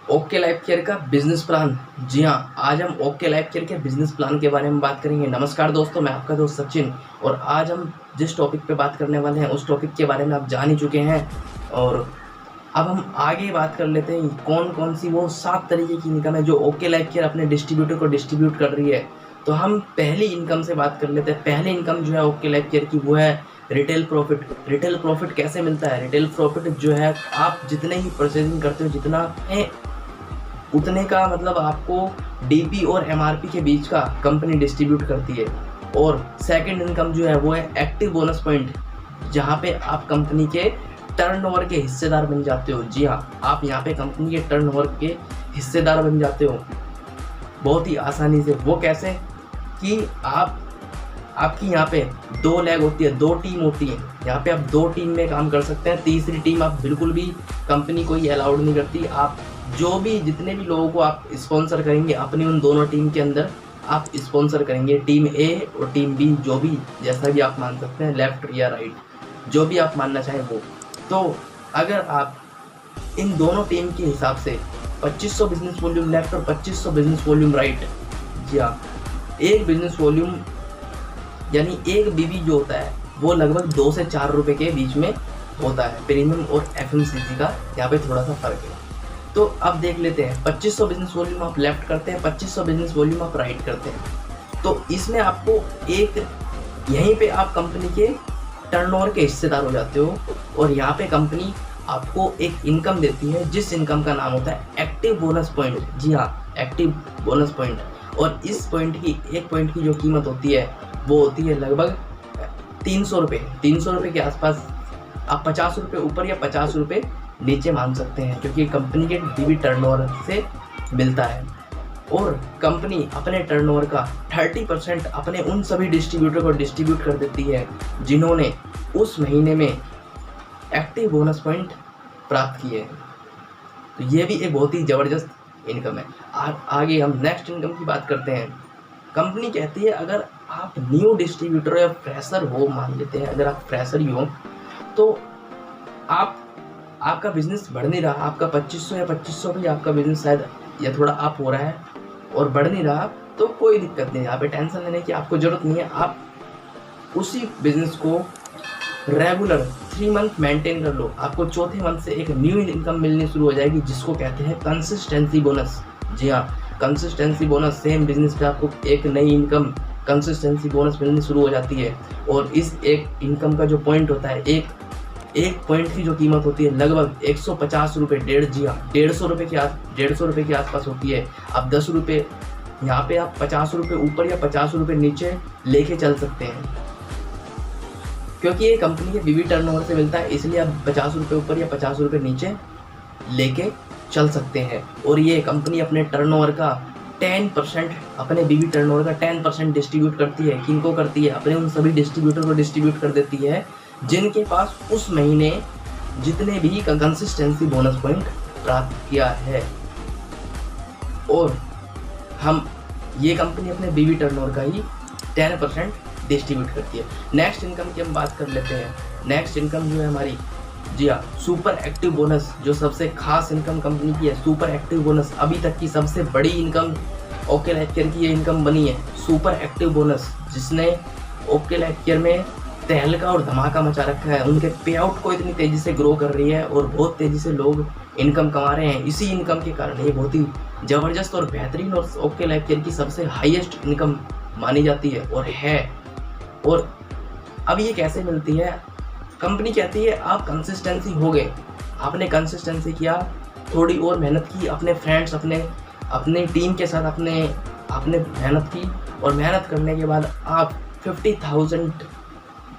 Okay life care का business plan. जी हाँ, आज हम ओके लाइफ केयर के बिजनेस प्लान के बारे में बात करेंगे। नमस्कार दोस्तों, मैं आपका दोस्त सचिन और आज हम जिस टॉपिक पे बात करने वाले हैं उस टॉपिक के बारे में आप जान ही चुके हैं। और अब हम आगे बात कर लेते हैं कौन कौन सी वो 7 तरीके की इनकम है जो ओके लाइफ केयर अपने डिस्ट्रीब्यूटर को डिस्ट्रीब्यूट कर रही है। तो हम पहली इनकम से बात कर लेते हैं। पहली इनकम जो है ओके लाइफ केयर की वो है रिटेल प्रॉफिट। रिटेल प्रॉफिट कैसे मिलता है? रिटेल प्रॉफिट जो है आप जितने ही परचेजिंग करते हो जितना है उतने का मतलब आपको डीपी और एमआरपी के बीच का कंपनी डिस्ट्रीब्यूट करती है। और सेकंड इनकम जो है वो है एक्टिव बोनस पॉइंट, जहाँ पे आप कंपनी के टर्नओवर के हिस्सेदार बन जाते हो। जी हाँ, आप यहाँ पे कंपनी के टर्नओवर के हिस्सेदार बन जाते हो बहुत ही आसानी से। वो कैसे कि आपकी यहाँ पे 2 लेग होती है, 2 टीम होती है। यहाँ पे आप 2 टीम में काम कर सकते हैं। तीसरी टीम आप बिल्कुल भी कंपनी कोई अलाउड नहीं करती। आप जो भी जितने भी लोगों को आप स्पॉन्सर करेंगे अपनी उन दोनों टीम के अंदर आप स्पॉन्सर करेंगे, टीम ए और टीम बी, जो भी जैसा भी आप मान सकते हैं, लेफ्ट या राइट, जो भी आप मानना चाहें वो। तो अगर आप इन दोनों टीम के हिसाब से 2500 बिजनेस वॉल्यूम लेफ्ट और 2500 बिजनेस वॉल्यूम राइट, जी हाँ, एक बिजनेस वॉल्यूम यानी एक बीबी जो होता है वो लगभग 2 से 4 रुपए के बीच में होता है। प्रीमियम और एफएमसीजी का यहाँ पे थोड़ा सा फर्क है। तो अब देख लेते हैं 2500 बिजनेस वॉल्यूम आप लेफ्ट करते हैं, 2500 बिजनेस वॉल्यूम आप राइट करते हैं। तो इसमें आपको एक यहीं पे आप कंपनी के टर्नओवर के हिस्सेदार हो जाते हो और यहाँ पे कंपनी आपको एक इनकम देती है जिस इनकम का नाम होता है एक्टिव बोनस पॉइंट। जी हाँ, एक्टिव बोनस पॉइंट। और इस पॉइंट की एक पॉइंट की जो कीमत होती है वो होती है लगभग 300 रुपये। 300 रुपये के आसपास। आप 50 रुपये ऊपर या 50 रुपये नीचे मान सकते हैं क्योंकि कंपनी के डीबी टर्नओवर से मिलता है। और कंपनी अपने टर्नओवर का 30% अपने उन सभी डिस्ट्रीब्यूटर को डिस्ट्रीब्यूट कर देती है जिन्होंने उस महीने में एक्टिव बोनस पॉइंट प्राप्त किए हैं। तो ये भी एक बहुत ही ज़बरदस्त इनकम है। आगे हम नेक्स्ट इनकम की बात करते हैं। कंपनी कहती है अगर आप न्यू डिस्ट्रीब्यूटर या फ्रेशर हो, मान लेते हैं अगर आप फ्रेशर ही हो, तो आपका बिजनेस बढ़ नहीं रहा, आपका 2500 या 2500 भी आपका बिजनेस शायद या थोड़ा अप हो रहा है और बढ़ नहीं रहा, तो कोई दिक्कत नहीं है। यहाँ पे टेंशन लेने की आपको ज़रूरत नहीं है। आप उसी बिजनेस को रेगुलर 3 मंथ मेंटेन कर लो। आपको चौथे मंथ से एक न्यू इनकम मिलनी शुरू हो जाएगी जिसको कहते हैं कंसिस्टेंसी बोनस। जी हाँ, कंसिस्टेंसी बोनस। सेम बिजनेस पे आपको एक नई इनकम कंसिस्टेंसी बोनस मिलनी शुरू हो जाती है। और इस एक इनकम का जो पॉइंट होता है, एक पॉइंट की जो कीमत होती है लगभग 150 रुपये, 150 रुपये के आसपास होती है। अब 10 रुपये यहाँ पे आप 50 रुपये ऊपर या 50 रुपये नीचे लेके चल सकते हैं क्योंकि ये कंपनी के बीबी टर्नओवर से मिलता है, इसलिए आप 50 रुपये ऊपर या 50 रुपये नीचे लेके चल सकते हैं। और ये कंपनी अपने टर्नओवर का 10%, अपने बीबी टर्नओवर का 10% डिस्ट्रीब्यूट करती है। किनको करती है? अपने उन सभी डिस्ट्रीब्यूटर को डिस्ट्रीब्यूट कर देती है जिनके पास उस महीने जितने भी कंसिस्टेंसी बोनस पॉइंट प्राप्त किया है। और ये कंपनी अपने बीबी टर्नओवर का ही 10% डिस्ट्रीब्यूट करती है। नेक्स्ट इनकम की हम बात कर लेते हैं। नेक्स्ट इनकम जो है हमारी, जी हाँ, सुपर एक्टिव बोनस, जो सबसे खास इनकम कंपनी की है। सुपर एक्टिव बोनस अभी तक की सबसे बड़ी इनकम ओके लाइफ केयर की ये इनकम बनी है, सुपर एक्टिव बोनस, जिसने ओके लाइफ केयर में तहलका और धमाका मचा रखा है। उनके पे आउट को इतनी तेज़ी से ग्रो कर रही है और बहुत तेज़ी से लोग इनकम कमा रहे हैं। इसी इनकम के कारण ये बहुत ही ज़बरदस्त और बेहतरीन और ओके लाइफ केयर की सबसे हाईएस्ट इनकम मानी जाती है और है। और अब ये कैसे मिलती है? कंपनी कहती है आप कंसिस्टेंसी हो गए, आपने कंसिस्टेंसी किया, थोड़ी और मेहनत की, अपने फ्रेंड्स अपने टीम के साथ आपने मेहनत की और मेहनत करने के बाद आप 50,000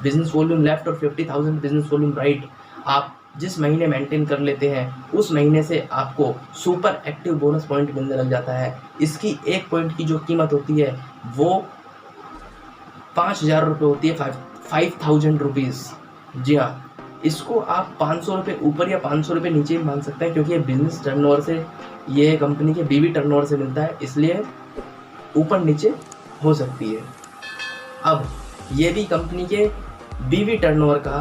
बिजनेस वॉल्यूम लेफ्ट और 50,000 बिजनेस वॉल्यूम राइट आप जिस महीने मेंटेन कर लेते हैं उस महीने से आपको सुपर एक्टिव बोनस पॉइंट मिलने लग जाता है। इसकी एक पॉइंट की जो कीमत होती है वो 5,000 रुपये होती है, 5,000 रुपीज़। जी हाँ, इसको आप 500 रुपये ऊपर या 500 रुपये नीचे भी मान सकते हैं क्योंकि ये बिजनेस टर्नओवर से, ये कंपनी के बीबी टर्नओवर से मिलता है, इसलिए ऊपर नीचे हो सकती है। अब ये भी कंपनी के बीबी टर्नओवर का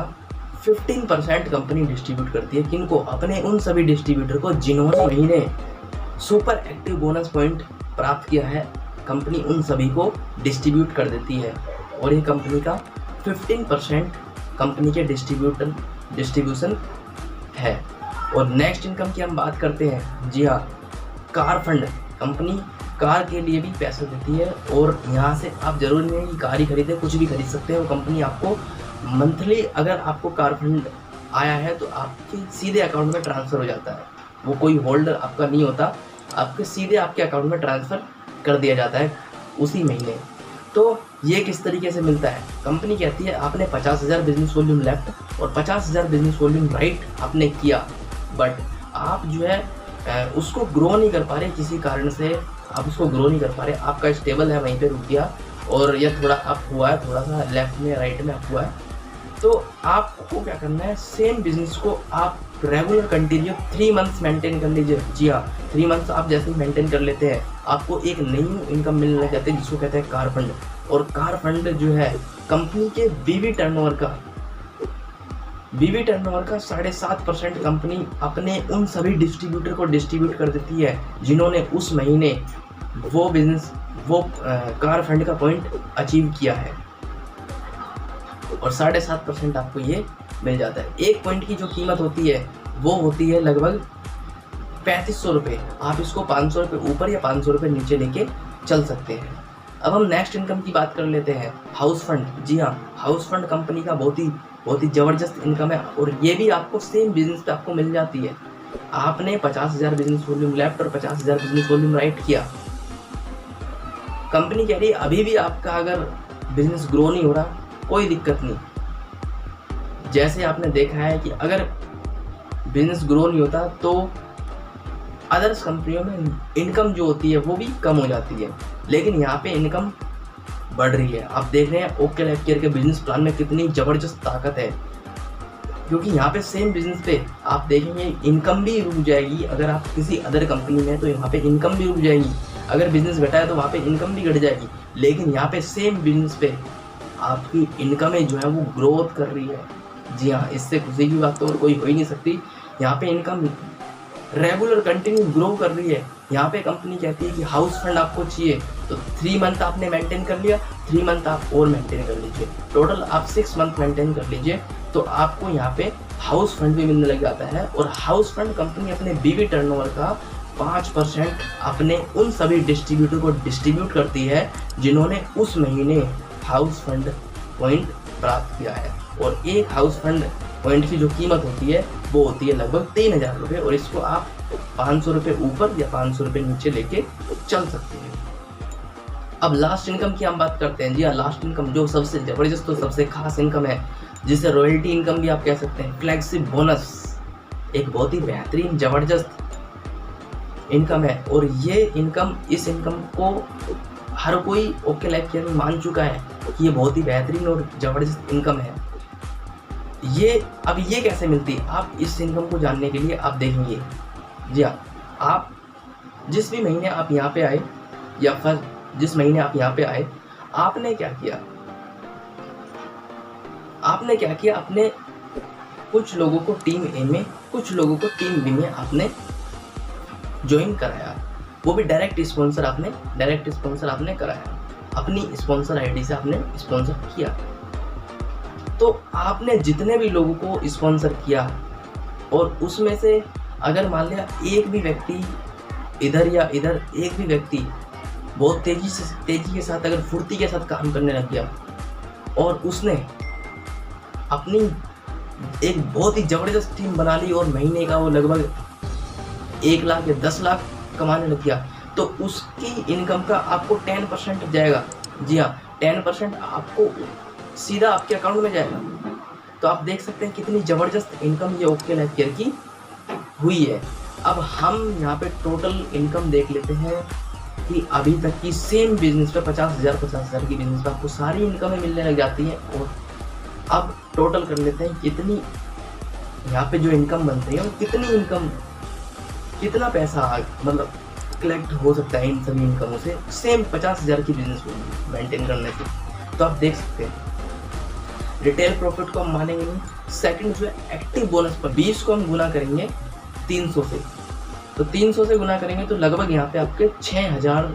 15% कंपनी डिस्ट्रीब्यूट करती है। किनको? अपने उन सभी डिस्ट्रीब्यूटर को जिन्होंने महीने सुपर एक्टिव बोनस पॉइंट प्राप्त किया है, कंपनी उन सभी को डिस्ट्रीब्यूट कर देती है और ये कंपनी का 15% कंपनी के डिस्ट्रीब्यूशन है। और नेक्स्ट इनकम की हम बात करते हैं। जी हाँ, कार फंड, कंपनी कार के लिए भी पैसे देती है और यहाँ से आप जरूरी नहीं है कि कार ही खरीदें, कुछ भी खरीद सकते हैं। वो कंपनी आपको मंथली, अगर आपको कार फंड आया है तो आपके सीधे अकाउंट में ट्रांसफ़र हो जाता है, वो कोई होल्डर आपका नहीं होता, आपके सीधे आपके अकाउंट में ट्रांसफ़र कर दिया जाता है उसी महीने। तो ये किस तरीके से मिलता है, कंपनी कहती है आपने 50,000 बिजनेस वॉल्यूम लेफ्ट और 50,000 बिजनेस वॉल्यूम राइट आपने किया, बट आप जो है उसको ग्रो नहीं कर पा रहे, किसी कारण से आप उसको ग्रो नहीं कर पा रहे, आपका स्टेबल है वहीं पे रुक गया और यह थोड़ा अप हुआ है, थोड़ा सा लेफ्ट में राइट में अप हुआ है, तो आपको क्या करना है, सेम बिजनेस को आप रेगुलर कंटिन्यू 3 मंथ्स मेंटेन कर लीजिए। जी हाँ, 3 मंथ्स आप जैसे ही मेंटेन कर लेते हैं आपको एक नई इनकम मिलने लग जाती है जिसको कहते हैं कार फंड। और कार फंड जो है कंपनी के बीवी टर्नओवर का 7.5% कंपनी अपने उन सभी डिस्ट्रीब्यूटर को डिस्ट्रीब्यूट कर देती है जिन्होंने उस महीने वो कार फंड का पॉइंट अचीव किया है, और 7.5% आपको ये मिल जाता है। एक पॉइंट की जो कीमत होती है वो होती है लगभग 3500 रुपये। आप इसको 500 रुपये ऊपर या 500 रुपये नीचे लेके चल सकते हैं। अब हम नेक्स्ट इनकम की बात कर लेते हैं, हाउस फंड। जी हाँ, हाउस फंड कंपनी का बहुत ही ज़बरदस्त इनकम है और ये भी आपको सेम बिजनेस पे आपको मिल जाती है। आपने 50,000 बिजनेस वॉल्यूम लेफ्ट और 50,000 बिजनेस वॉल्यूम राइट किया, कंपनी कह रही है अभी भी आपका अगर बिजनेस ग्रो नहीं हो रहा कोई दिक्कत नहीं। जैसे आपने देखा है कि अगर बिजनेस ग्रो नहीं होता तो अदर्स कंपनियों में इनकम जो होती है वो भी कम हो जाती है, लेकिन यहाँ पे इनकम बढ़ रही है। आप देख रहे हैं ओके लाइफ केयर के बिजनेस प्लान में कितनी ज़बरदस्त ताकत है, क्योंकि यहाँ पे सेम बिजनेस पे आप देखेंगे इनकम भी रुक जाएगी। अगर आप किसी अदर कंपनी में तो यहाँ पे इनकम भी रुक जाएगी, अगर बिजनेस घटा है तो वहाँ पे इनकम भी घट जाएगी, लेकिन यहाँ पे सेम बिजनेस पे आपकी इनकमें जो है वो ग्रोथ कर रही है। जी हाँ, इससे खुशी की बात तो और कोई हो ही नहीं सकती। यहाँ पे इनकम रेगुलर कंटिन्यू ग्रो कर रही है। यहाँ पे कंपनी कहती है कि हाउस फंड आपको चाहिए तो 3 मंथ आपने मेंटेन कर लिया, 3 मंथ आप और मेंटेन कर लीजिए, टोटल आप 6 मंथ मेंटेन कर लीजिए, तो आपको यहाँ पे हाउस फंड भी मिलने लग जाता है। और हाउस फंड कंपनी अपने बीवी टर्नओवर का 5% अपने उन सभी डिस्ट्रीब्यूटर को डिस्ट्रीब्यूट करती है जिन्होंने उस महीने हाउस फंड पॉइंट प्राप्त किया है। और एक हाउस फंड पॉइंट की जो कीमत होती है वो होती है लगभग 3,000 रुपये, और इसको आप 500 रुपये ऊपर या 500 रुपये नीचे लेके चल सकते हैं। अब लास्ट इनकम की हम बात करते हैं। जी हाँ, लास्ट इनकम जो सबसे ज़बरदस्त और सबसे खास इनकम है, जिसे रॉयल्टी इनकम भी आप कह सकते हैं, फ्लैगशिप बोनस, एक बहुत ही बेहतरीन ज़बरदस्त इनकम है। और ये इनकम, इस इनकम को हर कोई ओके लाइफ केयर में मान चुका है कि ये बहुत ही बेहतरीन और ज़बरदस्त इनकम है। अब ये कैसे मिलती है, आप इस इनकम को जानने के लिए आप देखेंगे। जी हाँ, आप जिस भी महीने आप यहाँ पे आए या फिर जिस महीने आप यहाँ पे आए, आपने क्या किया, आपने कुछ लोगों को टीम ए में, कुछ लोगों को टीम बी में आपने ज्वाइन कराया, वो भी डायरेक्ट स्पॉन्सर आपने कराया, अपनी स्पॉन्सर आईडी से आपने स्पॉन्सर किया। तो आपने जितने भी लोगों को स्पॉन्सर किया और उसमें से अगर मान लिया एक भी व्यक्ति इधर या इधर, एक भी व्यक्ति बहुत तेजी के साथ, अगर फुर्ती के साथ काम करने लग गया और उसने अपनी एक बहुत ही ज़बरदस्त टीम बना ली और महीने का वो लगभग 1 लाख या 10 लाख कमाने लग गया, तो उसकी इनकम का आपको 10% जाएगा। जी हाँ, 10% आपको सीधा आपके अकाउंट में जाएगा। तो आप देख सकते हैं कितनी ज़बरदस्त इनकम ये ओके लाइफ केयर की हुई है। अब हम यहाँ पे टोटल इनकम देख लेते हैं कि अभी तक की सेम बिजनेस पे 50,000 की बिजनेस पे आपको सारी इनकमें मिलने लग जाती हैं। और अब टोटल कर लेते हैं कितनी यहाँ पे जो इनकम बनती है, कितना पैसा मतलब कलेक्ट हो सकता है इन सभी इनकमों से, सेम 50,000 की बिजनेस मेंटेन करने से। तो आप देख सकते हैं रिटेल प्रॉफिट को हम मानेंगे नहीं। सेकंड जो है एक्टिव बोनस पर 20 को हम गुना करेंगे 300 से, तो 300 से गुना करेंगे तो लगभग यहाँ पे आपके 6,000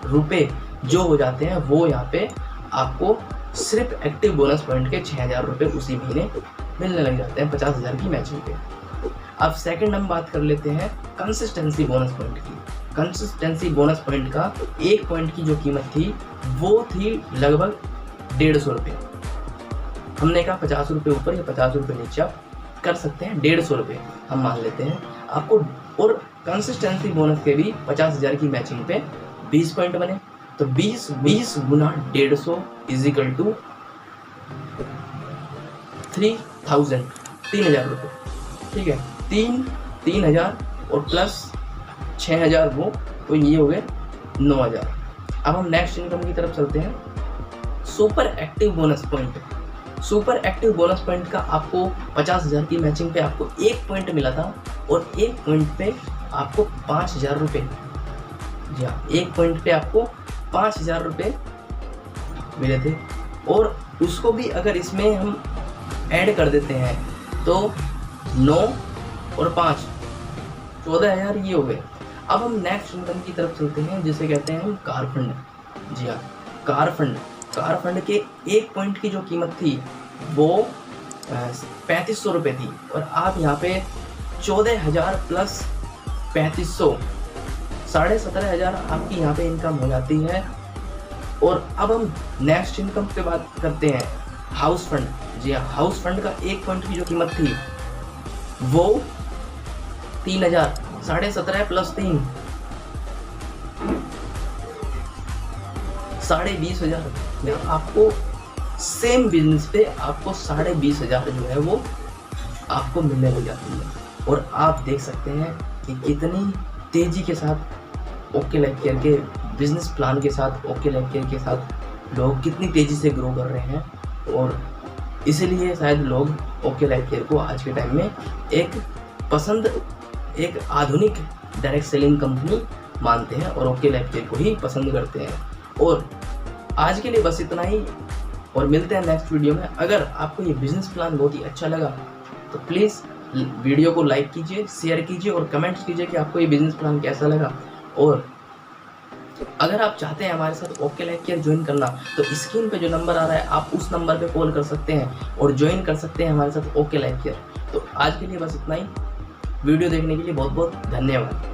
रुपये जो हो जाते हैं वो यहाँ पे आपको सिर्फ एक्टिव बोनस पॉइंट के 6,000 रुपये उसी महीने मिलने लग जाते हैं 50,000 की मैचिंग पे। अब सेकंड हम बात कर लेते हैं कंसिस्टेंसी बोनस पॉइंट की। कंसिस्टेंसी बोनस पॉइंट का एक पॉइंट की जो कीमत थी वो थी लगभग 150 रुपये। हमने कहा 50 रुपये ऊपर या 50 रुपये नीचे आप कर सकते हैं, 150 रुपये हम मान लेते हैं आपको। और कंसिस्टेंसी बोनस के भी 50,000 की मैचिंग पे 20 पॉइंट बने, तो 20 गुना 150 इज इक्वल टू 3,000 रुपये। ठीक है, 3,000 और प्लस 6,000 वो, तो ये हो गए 9,000। अब हम नेक्स्ट इनकम की तरफ चलते हैं। Super active bonus point. Super active bonus point का आपको 50,000 की मैचिंग पे आपको एक पॉइंट मिला था और एक पॉइंट पे आपको 5,000 रुपये, जी हाँ, एक पॉइंट पे आपको 5,000 रुपये मिले थे। और उसको भी अगर इसमें हम ऐड कर देते हैं तो 9 और 5 14,000 ये हो गए। अब हम नेक्स्ट इनकम की तरफ चलते हैं जिसे कहते हैं हम कार फंड। जी हाँ, कार फंड के एक पॉइंट की जो कीमत थी वो 3,500 रुपये थी और आप यहाँ पे 14,000 प्लस 3,500 17,500 आपकी यहाँ पे इनकम हो जाती है। और अब हम नेक्स्ट इनकम पे बात करते हैं हाउस फंड। जी हाँ, हाउस फंड का एक पॉइंट की जो कीमत थी वो 3,000, 17,500 प्लस 3 20,500। आपको सेम बिजनेस पे आपको 20,500 जो है वो आपको मिलने लग जाती है। और आप देख सकते हैं कि कितनी तेज़ी के साथ ओके लाइफ केयर के बिजनेस प्लान के साथ, ओके लाइफ केयर के साथ लोग कितनी तेज़ी से ग्रो कर रहे हैं। और इसीलिए शायद लोग ओके लाइफ केयर को आज के टाइम में एक आधुनिक डायरेक्ट सेलिंग कंपनी मानते हैं और ओके लाइफ केयर को ही पसंद करते हैं। और आज के लिए बस इतना ही और मिलते हैं नेक्स्ट वीडियो में। अगर आपको ये बिजनेस प्लान बहुत ही अच्छा लगा तो प्लीज़ वीडियो को लाइक कीजिए, शेयर कीजिए और कमेंट्स कीजिए कि आपको ये बिजनेस प्लान कैसा लगा। और अगर आप चाहते हैं हमारे साथ ओके लाइफ केयर ज्वाइन करना तो स्क्रीन पे जो नंबर आ रहा है आप उस नंबर पे कॉल कर सकते हैं और ज्वाइन कर सकते हैं हमारे साथ ओके लाइफ केयर। तो आज के लिए बस इतना ही। वीडियो देखने के लिए बहुत बहुत धन्यवाद।